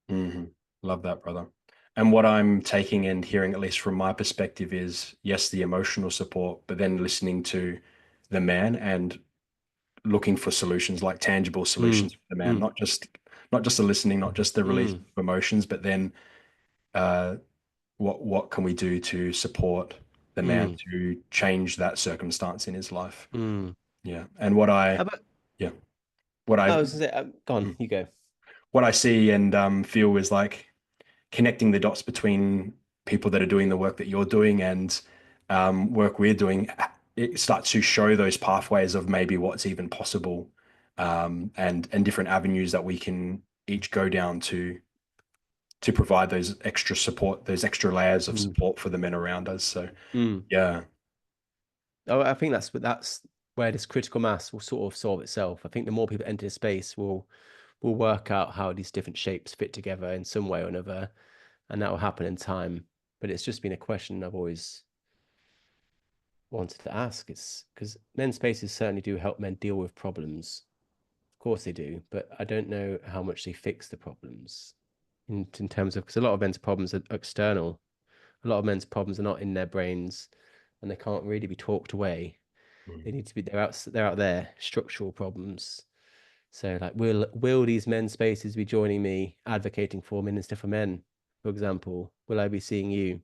mhm. Love that, brother. And what I'm taking and hearing, at least from my perspective, is yes, the emotional support, but then listening to the man and looking for solutions, like tangible Mm, solutions for the man, mm, not just the listening, not just the release mm, of emotions, but then uh, what can we do to support the man mm, to change that circumstance in his life? mm. Yeah, and what How I about, yeah what I I was gonna say, go on, you go. what I see and feel is like connecting the dots between people that are doing the work that you're doing and work we're doing. It starts to show those pathways of maybe what's even possible, and different avenues that we can each go down to provide those extra support, those extra layers of Mm, support for the men around us. So mm. yeah. Oh, I think that's where this critical mass will sort of solve itself. I think the more people enter the space, will work out how these different shapes fit together in some way or another, and that will happen in time. But it's just been a question I've always wanted to ask. It's because men's spaces certainly do help men deal with problems. Of course they do, but I don't know how much they fix the problems in terms of, because a lot of men's problems are external. A lot of men's problems are not in their brains, and they can't really be talked away. They need to be, they're out there, structural problems. So like, will these men's spaces be joining me advocating for Minister for Men, for example? Will I be seeing you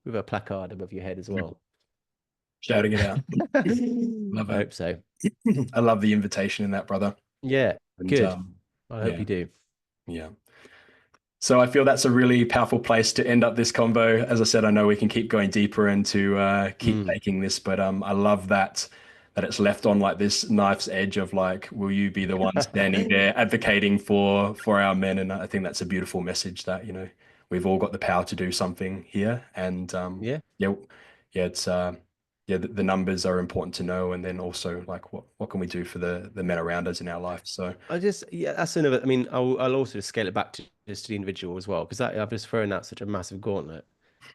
with a placard above your head as well? Shouting it out. I Love it. hope so. I love the invitation in that, brother. Yeah, And good. I hope yeah, you do. yeah. So I feel that's a really powerful place to end up this convo. As I said, I know we can keep going deeper and to keep Mm, taking this, but I love that it's left on like this knife's edge of like, will you be the one standing there advocating for our men? And I think that's a beautiful message that, we've all got the power to do something here. And yeah. yeah, yeah, it's yeah, the numbers are important to know, and then also like what can we do for the men around us in our life? So Yeah, that's another. I mean, I'll also scale it back to just to the individual as well, because I've just thrown out such a massive gauntlet.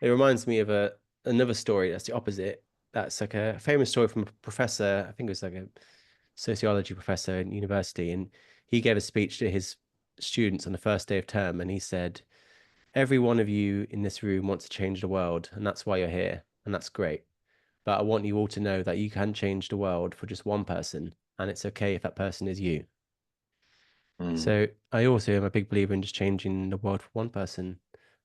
It reminds me of another story that's the opposite. That's like a famous story from a professor. I think it was like a sociology professor in university, and he gave a speech to his students on the first day of term, and he said, "Every one of you in this room wants to change the world, and that's why you're here, and that's great. But I want you all to know that you can change the world for just one person, and it's okay if that person is you." mm, So I also am a big believer in just changing the world for one person.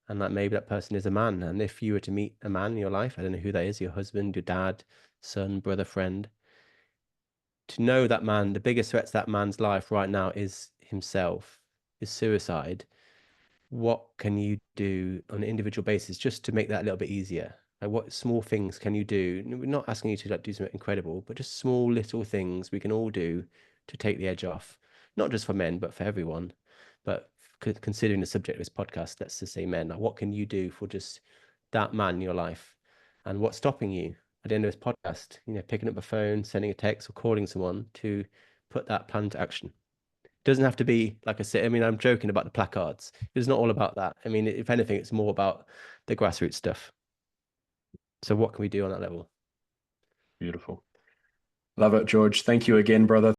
And that maybe that person is a man. And if you were to meet a man in your life, I don't know who that is, your husband, your dad, son, brother, friend, to know that man, the biggest threat to that man's life right now is himself, is suicide. What can you do on an individual basis just to make that a little bit easier? Like what small things can you do? We're not asking you to like do something incredible, but just small little things we can all do to take the edge off, not just for men, but for everyone. But considering the subject of this podcast, let's just say men. Like what can you do for just that man in your life? And what's stopping you at the end of this podcast? Picking up a phone, sending a text, or calling someone to put that plan to action. Doesn't have to be like I said. I mean, I'm joking about the placards. It's not all about that. I mean, if anything, it's more about the grassroots stuff. So what can we do on that level? beautiful. Love it, George. Thank you again, brother.